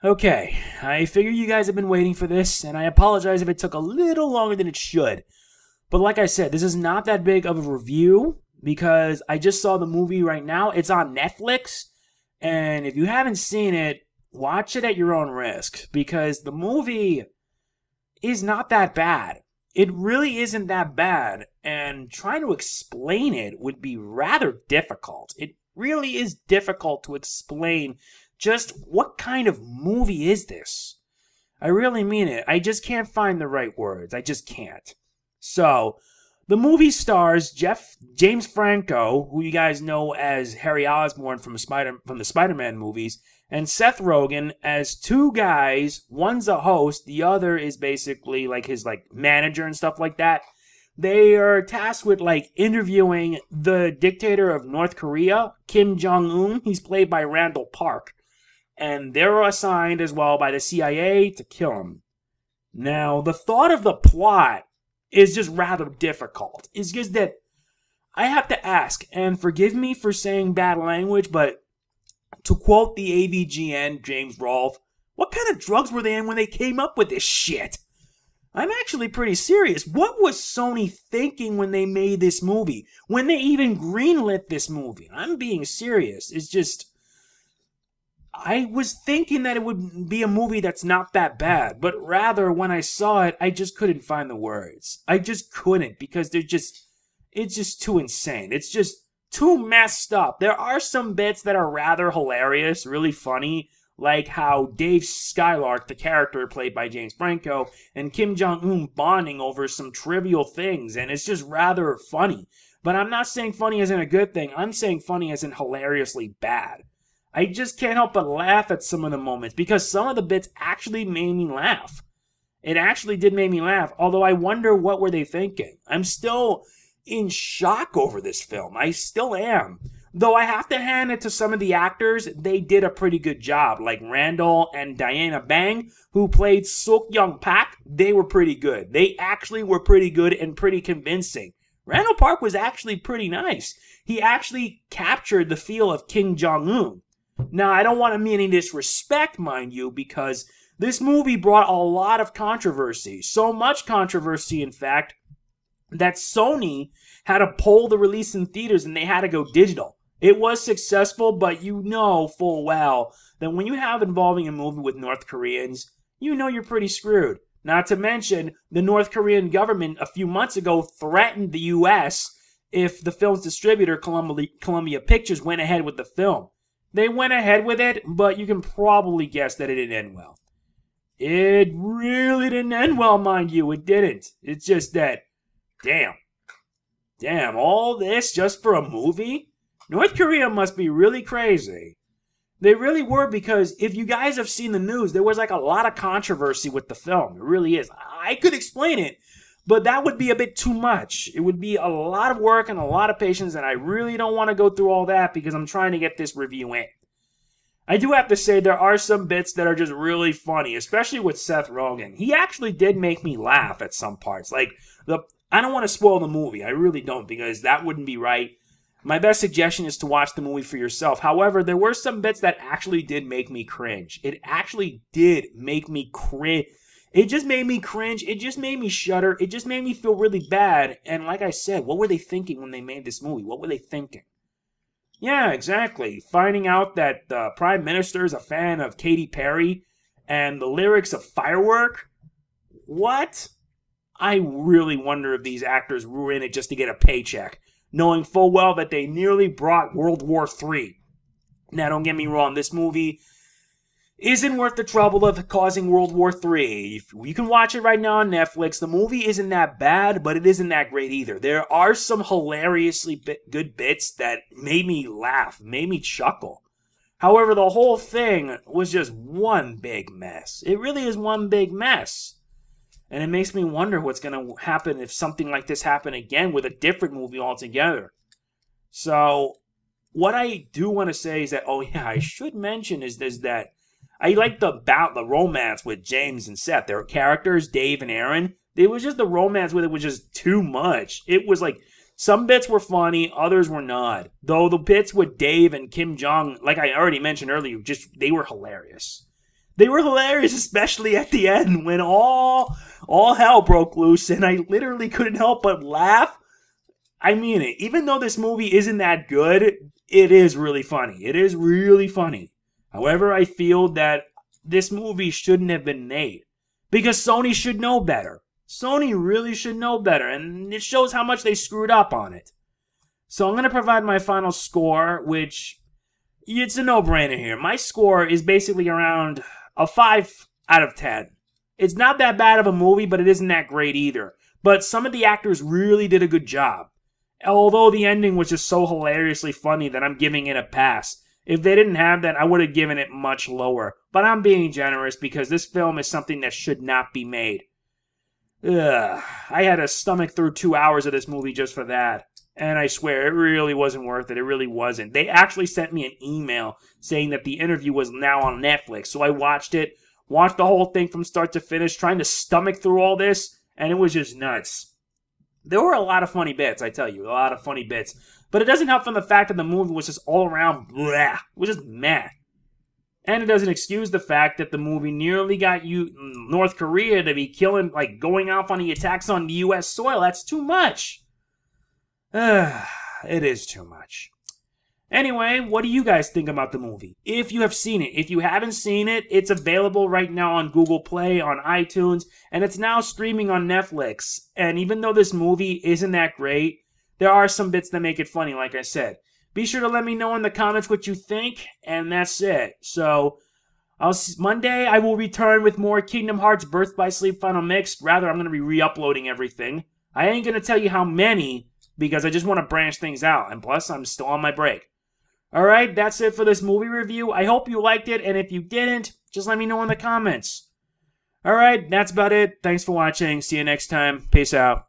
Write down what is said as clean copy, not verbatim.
Okay, I figure you guys have been waiting for this, and I apologize if it took a little longer than it should. But like I said, this is not that big of a review because I just saw the movie right now. It's on Netflix, and if you haven't seen it, watch it at your own risk because the movie is not that bad. It really isn't that bad, and trying to explain it would be rather difficult. It really is difficult to explain just what kind of movie is this? I really mean it. I just can't find the right words. I just can't. So, the movie stars James Franco, who you guys know as Harry Osborn from the Spider-Man movies, and Seth Rogen as two guys. One's a host, the other is basically like his manager and stuff like that. They are tasked with interviewing the dictator of North Korea, Kim Jong-un. He's played by Randall Park. And they're assigned as well by the CIA to kill him. Now, the thought of the plot is just rather difficult. It's just that I have to ask, and forgive me for saying bad language, but to quote the AVGN, James Rolfe, what kind of drugs were they in when they came up with this shit? I'm actually pretty serious. What was Sony thinking when they made this movie? When they even greenlit this movie? I'm being serious. It's just, I was thinking that it would be a movie that's not that bad, but rather when I saw it, I just couldn't find the words. I just couldn't because it's just too insane. It's just too messed up. There are some bits that are rather hilarious, really funny, like how Dave Skylark, the character played by James Franco, and Kim Jong-un bonding over some trivial things, and it's just rather funny. But I'm not saying funny as in a good thing. I'm saying funny as in hilariously bad. I just can't help but laugh at some of the moments because some of the bits actually made me laugh. It actually did make me laugh, although I wonder what were they thinking. I'm still in shock over this film. I still am. Though I have to hand it to some of the actors, they did a pretty good job. Like Randall and Diana Bang, who played Sook Young Pak, they were pretty good. They actually were pretty good and pretty convincing. Randall Park was actually pretty nice. He actually captured the feel of Kim Jong-un. Now, I don't want to mean any disrespect, mind you, because this movie brought a lot of controversy. So much controversy, in fact, that Sony had to pull the release in theaters and they had to go digital. It was successful, but you know full well that when you have involving a movie with North Koreans, you know you're pretty screwed. Not to mention, the North Korean government a few months ago threatened the U.S. if the film's distributor, Columbia Pictures, went ahead with the film. They went ahead with it, but you can probably guess that it didn't end well. It really didn't end well, mind you. It didn't. It's just that, damn, all this just for a movie? North Korea must be really crazy. They really were, because if you guys have seen the news, there was a lot of controversy with the film. It really is. I could explain it, but that would be a bit too much. It would be a lot of work and a lot of patience, and I really don't want to go through all that because I'm trying to get this review in. I do have to say there are some bits that are just really funny, especially with Seth Rogen. He actually did make me laugh at some parts. I don't want to spoil the movie. I really don't, because that wouldn't be right. My best suggestion is to watch the movie for yourself. However, there were some bits that actually did make me cringe. It actually did make me cringe. It just made me cringe. It just made me shudder. It just made me feel really bad. And like I said, what were they thinking when they made this movie? What were they thinking? Yeah, exactly. Finding out that the Prime Minister is a fan of Katy Perry and the lyrics of Firework? What? I really wonder if these actors were in it just to get a paycheck, knowing full well that they nearly brought World War III. Now, don't get me wrong, this movie isn't worth the trouble of causing World War III. You can watch it right now on Netflix. The movie isn't that bad, but it isn't that great either. There are some hilariously good bits that made me laugh, made me chuckle. However, the whole thing was just one big mess. It really is one big mess. And it makes me wonder what's going to happen if something like this happened again with a different movie altogether. So, what I do want to say is that, oh yeah, I should mention is that I like the romance with James and Seth. Their characters, Dave and Aaron, it was just the romance with it was just too much. It was some bits were funny, others were not. Though the bits with Dave and Kim Jong, like I already mentioned earlier, they were hilarious. They were hilarious, especially at the end when all hell broke loose, and I literally couldn't help but laugh. I mean it. Even though this movie isn't that good, it is really funny. It is really funny. However, I feel that this movie shouldn't have been made because Sony should know better. Sony really should know better, and it shows how much they screwed up on it. So I'm going to provide my final score, which it's a no-brainer here. My score is basically around a 5 out of 10. It's not that bad of a movie, but it isn't that great either. But some of the actors really did a good job. Although the ending was just so hilariously funny that I'm giving it a pass. If they didn't have that, I would have given it much lower. But I'm being generous because this film is something that should not be made. Ugh, I had to stomach through 2 hours of this movie just for that. And I swear, it really wasn't worth it. It really wasn't. They actually sent me an email saying that the interview was now on Netflix. So I watched it, watched the whole thing from start to finish, trying to stomach through all this, and it was just nuts. There were a lot of funny bits, I tell you, a lot of funny bits. But it doesn't help from the fact that the movie was just all around blah. It was just meh. And it doesn't excuse the fact that the movie nearly got North Korea to be killing, like going off on the attacks on the U.S. soil. That's too much. It is too much. Anyway, what do you guys think about the movie? If you have seen it. If you haven't seen it, it's available right now on Google Play, on iTunes, and it's now streaming on Netflix. And even though this movie isn't that great, there are some bits that make it funny, like I said. Be sure to let me know in the comments what you think, and that's it. So, Monday I will return with more Kingdom Hearts Birth by Sleep Final Mix. Rather, I'm going to be re-uploading everything. I ain't going to tell you how many, because I just want to branch things out. And plus, I'm still on my break. Alright, that's it for this movie review. I hope you liked it, and if you didn't, just let me know in the comments. Alright, that's about it. Thanks for watching. See you next time. Peace out.